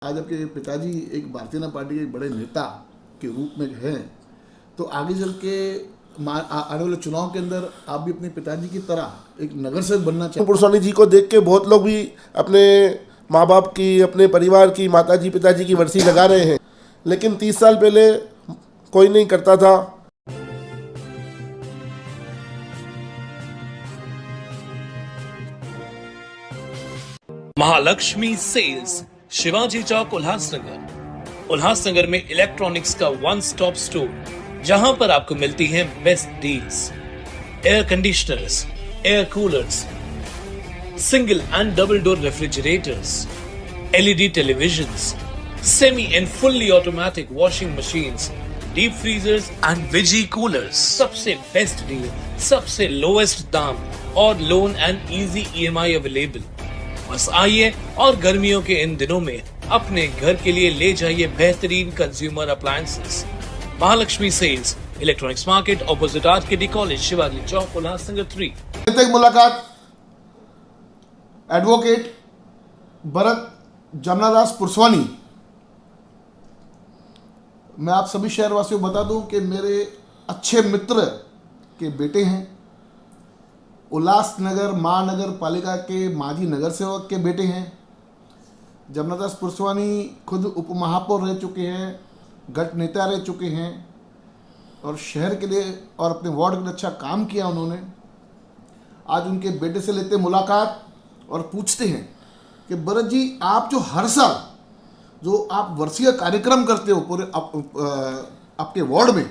आज आपके पिताजी एक भारतीय जनता पार्टी के एक बड़े नेता के रूप में हैं, तो आगे चल के आने वाले चुनाव के अंदर आप भी अपने पिताजी की तरह एक नगर सेवक बनना चाहते हैं। पुरस्वानी जी को देख के बहुत लोग भी अपने माँ बाप की, अपने परिवार की, माताजी पिताजी की वर्सी लगा रहे हैं, लेकिन 30 साल पहले कोई नहीं करता था। महालक्ष्मी सेल्स, शिवाजी चौक, उल्लासनगर। उल्लासनगर में इलेक्ट्रॉनिक्स का वन स्टॉप स्टोर, जहां पर आपको मिलती हैं best deals. Air conditioners, air coolers, single and double door refrigerators, LED televisions, semi and fully automatic washing machines, deep freezers and veggie coolers. सबसे बेस्ट डील, सबसे लोएस्ट दाम और loan and easy EMI available. बस आइए और गर्मियों के इन दिनों में अपने घर के लिए ले जाइए बेहतरीन consumer appliances. Mahalakshmi sales, electronics market, opposite RKD college, Shivaji चौक, उल्लासनगर 3। एक मुलाकात एडवोकेट भरत जमनादास पुरस्वानी। मैं आप सभी शहरवासियों को बता दूं कि मेरे अच्छे मित्र के बेटे हैं। उल्लासनगर महानगर पालिका के माजी नगर सेवक के बेटे हैं। जमनादास पुरस्वानी खुद उप महापौर रह चुके हैं, गट नेता रह चुके हैं और शहर के लिए और अपने वार्ड के लिए अच्छा काम किया उन्होंने। आज उनके बेटे से लेते मुलाकात और पूछते हैं कि भरत जी, आप जो हर साल जो आप वर्षीय कार्यक्रम करते हो पूरे आपके वार्ड में,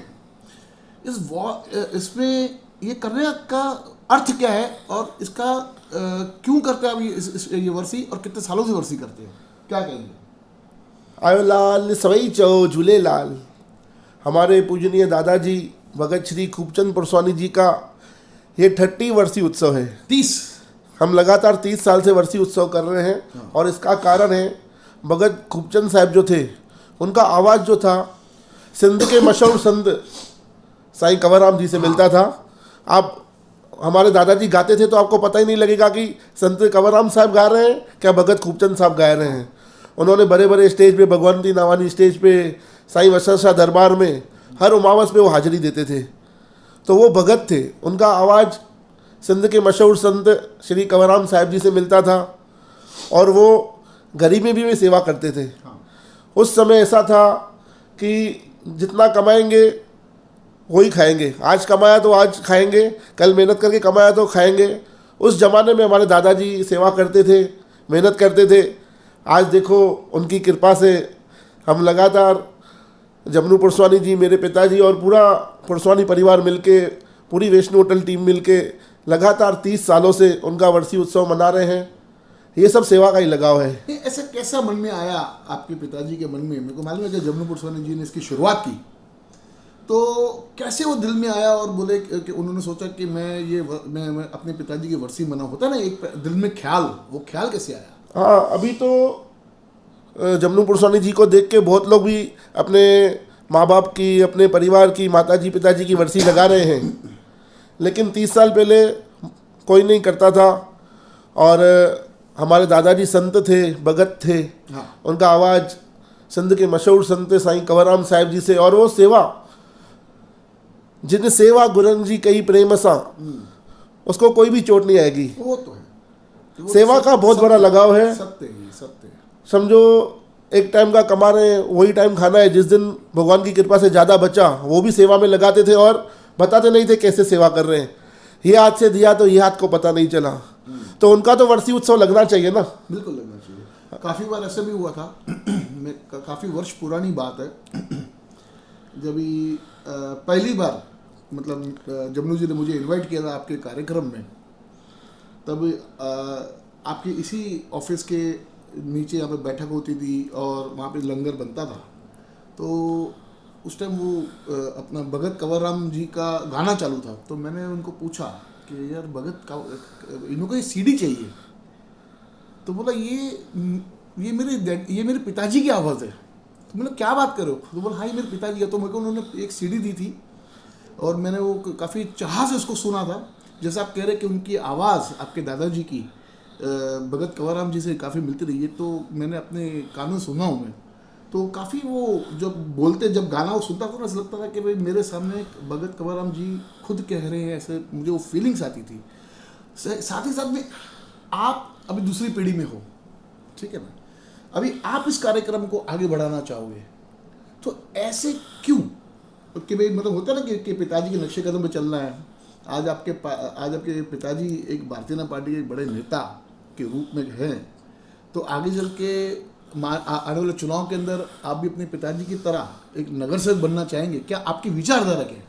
इसमें ये करने का अर्थ क्या है और इसका क्यों करते हैं आप ये वर्षी, और कितने सालों से वर्षी करते हो, क्या कहेंगे? आयो लाल सवई चो झूले लाल। हमारे पूजनीय दादाजी भगत श्री खूबचंद पुरस्वानी जी का ये 30 वर्षीय उत्सव है। 30 हम लगातार 30 साल से वर्षीय उत्सव कर रहे हैं और इसका कारण है भगत खूबचंद साहब जो थे, उनका आवाज़ जो था सिंध के मशहूर संत साईं कंवरराम जी से मिलता था। आप हमारे दादाजी गाते थे तो आपको पता ही नहीं लगेगा कि संत कंवरराम साहब गा रहे हैं क्या भगत खूबचंद साहब गा रहे हैं। उन्होंने बड़े बड़े स्टेज पे, भगवंती नावानी स्टेज पे, साईं वशा दरबार में हर उमावस पे वो हाजिरी देते थे। तो वो भगत थे, उनका आवाज़ सिंध के मशहूर संत श्री कंवरराम साहब जी से मिलता था और वो गरीबी में भी सेवा करते थे। उस समय ऐसा था कि जितना कमाएंगे वही खाएंगे। आज कमाया तो आज खाएंगे, कल मेहनत करके कमाया तो खाएंगे। उस ज़माने में हमारे दादाजी सेवा करते थे, मेहनत करते थे। आज देखो उनकी कृपा से हम लगातार जमनू पुरस्वानी जी, मेरे पिताजी और पूरा पुरस्वानी परिवार मिलके, पूरी वैष्णो होटल टीम मिलके लगातार 30 सालों से उनका वर्षीय उत्सव मना रहे हैं। ये सब सेवा का ही लगाव है। ऐसा कैसा मन में आया आपके पिताजी के मन में? मेरे को मालूम है कि जमनू पुरस्वानी जी ने इसकी शुरुआत की, तो कैसे वो दिल में आया और बोले कि उन्होंने सोचा कि मैं अपने पिताजी की वर्षी मना, होता है ना एक दिल में ख्याल, वो ख्याल कैसे आया? हाँ, अभी तो जमनू पुरस्वानी जी को देख के बहुत लोग भी अपने माँ बाप की, अपने परिवार की, माताजी पिताजी की वर्सी लगा रहे हैं, लेकिन 30 साल पहले कोई नहीं करता था। और हमारे दादाजी संत थे, भगत थे। हाँ। उनका आवाज़ सिंध के मशहूर संत साईं कंवरराम साहब जी से, और वो सेवा, जिन सेवा गुरन जी कई प्रेम सा, उसको कोई भी चोट नहीं आएगी। वो तो है, वो सेवा का बहुत बड़ा लगाव है। सत्य। समझो एक टाइम का कमा रहे हैं, वही टाइम खाना है। जिस दिन भगवान की कृपा से ज़्यादा बचा वो भी सेवा में लगाते थे और बताते नहीं थे कैसे सेवा कर रहे हैं। ये हाथ से दिया तो ये हाथ को पता नहीं चला। तो उनका तो वर्षीय उत्सव लगना चाहिए ना। बिल्कुल लगना चाहिए। काफ़ी बार ऐसा भी हुआ था काफ़ी वर्ष पुरानी बात है, जब पहली बार मतलब जमनू जी ने मुझे इनवाइट किया था आपके कार्यक्रम में, तब आपके इसी ऑफिस के नीचे यहाँ पे बैठक होती थी और वहाँ पे लंगर बनता था। तो उस टाइम वो अपना भगत कंवरराम जी का गाना चालू था, तो मैंने उनको पूछा कि यार इनको ये सीडी चाहिए। तो बोला ये मेरे पिताजी की आवाज़ है। तो मैंने क्या बात कर रहे हो? तो बोला हाँ, ये मेरे पिताजी है। तो मेरे को उन्होंने एक सीडी दी थी और मैंने वो काफ़ी चाह से उसको सुना था। जैसे आप कह रहे कि उनकी आवाज़ आपके दादाजी की भगत कंवरराम जी से काफ़ी मिलती रही है, तो मैंने अपने कानों में सुना हूँ मैं, तो काफ़ी वो जब बोलते, जब गाना वो सुनता था ना, ऐसा लगता था कि भाई मेरे सामने भगत कंवरराम जी खुद कह रहे हैं, ऐसे मुझे वो फीलिंग्स आती थी। साथ ही साथ में आप अभी दूसरी पीढ़ी में हो, ठीक है ना, अभी आप इस कार्यक्रम को आगे बढ़ाना चाहोगे, तो ऐसे क्यों कि भाई मतलब होता है ना कि पिताजी के नक्शे कदम पे चलना है। आज आपके पिताजी एक भारतीय जनता पार्टी के बड़े नेता के रूप में हैं, तो आगे चल के आने वाले चुनाव के अंदर आप भी अपने पिताजी की तरह एक नगर सेवक बनना चाहेंगे, क्या आपकी विचारधारा क्या है?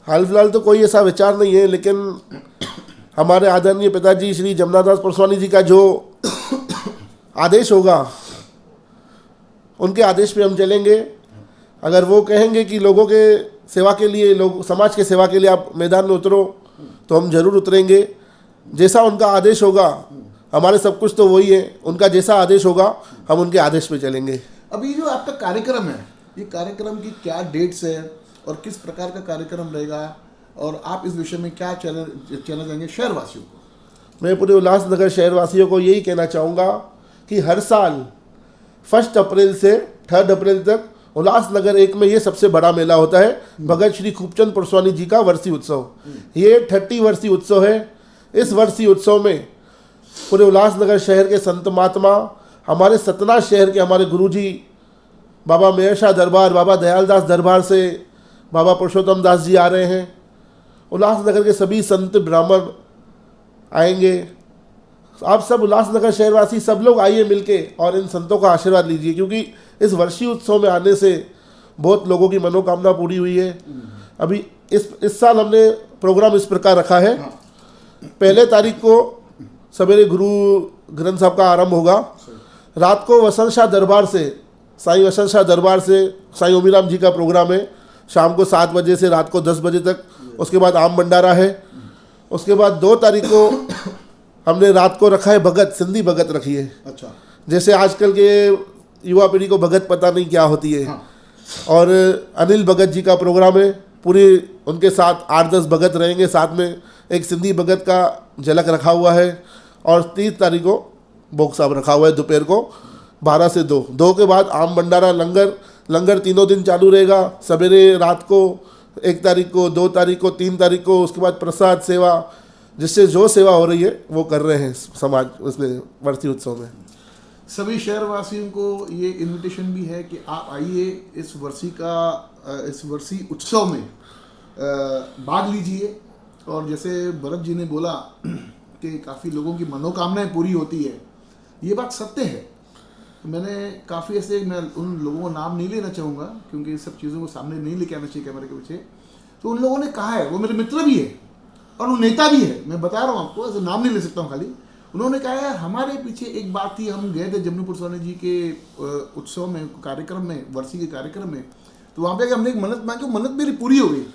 हाल फिलहाल तो कोई ऐसा विचार नहीं है, लेकिन हमारे आदरणीय पिताजी श्री जमुनादास परसवानी जी का जो आदेश होगा, उनके आदेश पे हम चलेंगे। अगर वो कहेंगे कि लोगों के सेवा के लिए, लोग समाज के सेवा के लिए आप मैदान में उतरो, तो हम जरूर उतरेंगे। जैसा उनका आदेश होगा, हमारे सब कुछ तो वही है, उनका जैसा आदेश होगा हम उनके आदेश पे चलेंगे। अभी जो आपका कार्यक्रम है, ये कार्यक्रम की क्या डेट्स है और किस प्रकार का कार्यक्रम रहेगा, और आप इस विषय में क्या कहना चाहेंगे शहरवासियों को? मैं पूरे उल्लासनगर शहरवासियों को यही कहना चाहूँगा कि हर साल 1 अप्रैल से 3 अप्रैल तक उल्लासनगर 1 में ये सबसे बड़ा मेला होता है, भगत श्री खूबचंद परसवानी जी का वर्षी उत्सव। ये 30 वर्षीय उत्सव है। इस वर्षीय उत्सव में पूरे उल्लासनगर शहर के संत महात्मा, हमारे सतना शहर के हमारे गुरुजी बाबा मेहर शाह दरबार, बाबा दयालदास दरबार से बाबा पुरुषोत्तम दास जी आ रहे हैं। उल्लासनगर के सभी संत ब्राह्मण आएंगे। आप सब उल्लासनगर शहरवासी सब लोग आइए मिलके और इन संतों का आशीर्वाद लीजिए, क्योंकि इस वर्षीय उत्सव में आने से बहुत लोगों की मनोकामना पूरी हुई है। अभी इस साल हमने प्रोग्राम इस प्रकार रखा है, 1 तारीख को सवेरे गुरु ग्रंथ साहब का आरंभ होगा। रात को वसंत शाह दरबार से, साईं वसंत शाह दरबार से साईं ओमीराम जी का प्रोग्राम है, शाम को 7 बजे से रात को 10 बजे तक। उसके बाद आम भंडारा है। उसके बाद 2 तारीख को हमने रात को रखा है भगत, सिंधी भगत रखी है। अच्छा, जैसे आजकल के युवा पीढ़ी को भगत पता नहीं क्या होती है। हाँ। और अनिल भगत जी का प्रोग्राम है, पूरी उनके साथ 8-10 भगत रहेंगे, साथ में एक सिंधी भगत का झलक रखा हुआ है। और 30 तारीख को भोग साहब रखा हुआ है, दोपहर को 12 से 2 के बाद आम भंडारा, लंगर तीनों दिन चालू रहेगा। सवेरे रात को 1 तारीख को, 2 तारीख को, 3 तारीख को, उसके बाद प्रसाद सेवा, जिससे जो सेवा हो रही है वो कर रहे हैं समाज उसमें वर्षी उत्सव में। सभी शहरवासियों को ये इनविटेशन भी है कि आप आइए इस वर्षी उत्सव में भाग लीजिए। और जैसे भरत जी ने बोला कि काफ़ी लोगों की मनोकामनाएं पूरी होती है, ये बात सत्य है। मैंने काफ़ी ऐसे, मैं उन लोगों को नाम नहीं लेना चाहूँगा क्योंकि इस सब चीज़ों को सामने नहीं लेके आना चाहिए कैमरे के पीछे, तो उन लोगों ने कहा है, वो मेरे मित्र भी है और वो नेता भी है, मैं बता रहा हूँ आपको, ऐसे नाम नहीं ले सकता हूँ खाली। उन्होंने कहा है हमारे पीछे एक बात थी, हम गए थे जमुना परसवानी जी के उत्सव में, कार्यक्रम में, वर्षी के कार्यक्रम में, तो वहाँ पे हमने एक मन्नत मांगी, मन्नत मेरी पूरी हो गई।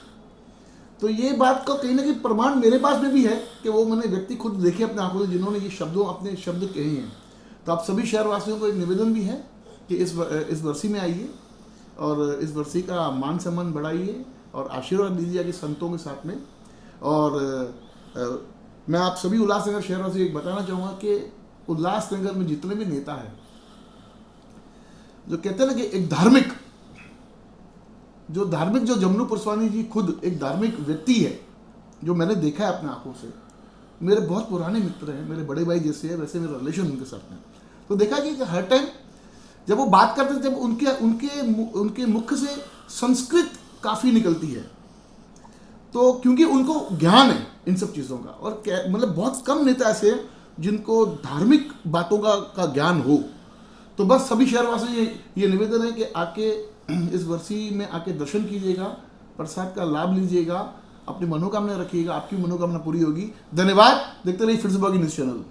तो ये बात का कहीं ना कहीं प्रमाण मेरे पास में भी है कि वो मैंने व्यक्ति खुद देखे अपने आंखों से, जिन्होंने ये अपने शब्द कहे हैं। तो आप सभी शहरवासियों को एक निवेदन भी है कि इस वर्षी में आइए और इस वर्षी का मान सम्मान बढ़ाइए और आशीर्वाद लीजिए आगे संतों के साथ में। और मैं आप सभी उल्लासनगर शहरवासियों को बताना चाहूँगा कि उल्लासनगर में जितने भी नेता हैं, जो कहते हैं ना कि एक धार्मिक जो जमुना परसवानी जी खुद एक धार्मिक व्यक्ति है, जो मैंने देखा है अपने आंखों से। मेरे बहुत पुराने मित्र हैं, मेरे बड़े भाई जैसे है, वैसे मेरा रिलेशन उनके साथ में। तो देखा कि हर टाइम जब वो बात करते थे, जब उनके मुख से संस्कृत काफ़ी निकलती है, तो क्योंकि उनको ज्ञान है इन सब चीज़ों का। और मतलब बहुत कम नेता ऐसे हैं जिनको धार्मिक बातों का ज्ञान हो। तो बस सभी शहरवासी ये निवेदन है कि आके इस वर्षी में आके दर्शन कीजिएगा, प्रसाद का लाभ लीजिएगा, अपनी मनोकामना रखिएगा, आपकी मनोकामना पूरी होगी। धन्यवाद। देखते रहिए फिर से न्यूज़ चैनल।